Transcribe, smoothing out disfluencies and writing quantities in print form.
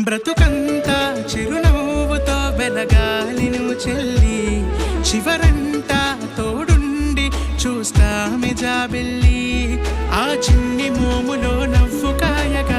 బ్రతుకంతా చిరునవ్వుతో వెలగాలి నువ్వు చెల్లి, చివరంతా తోడుండి చూస్తామె జాబిల్లి. ఆ చిన్ని మోములో నవ్వు కాయగా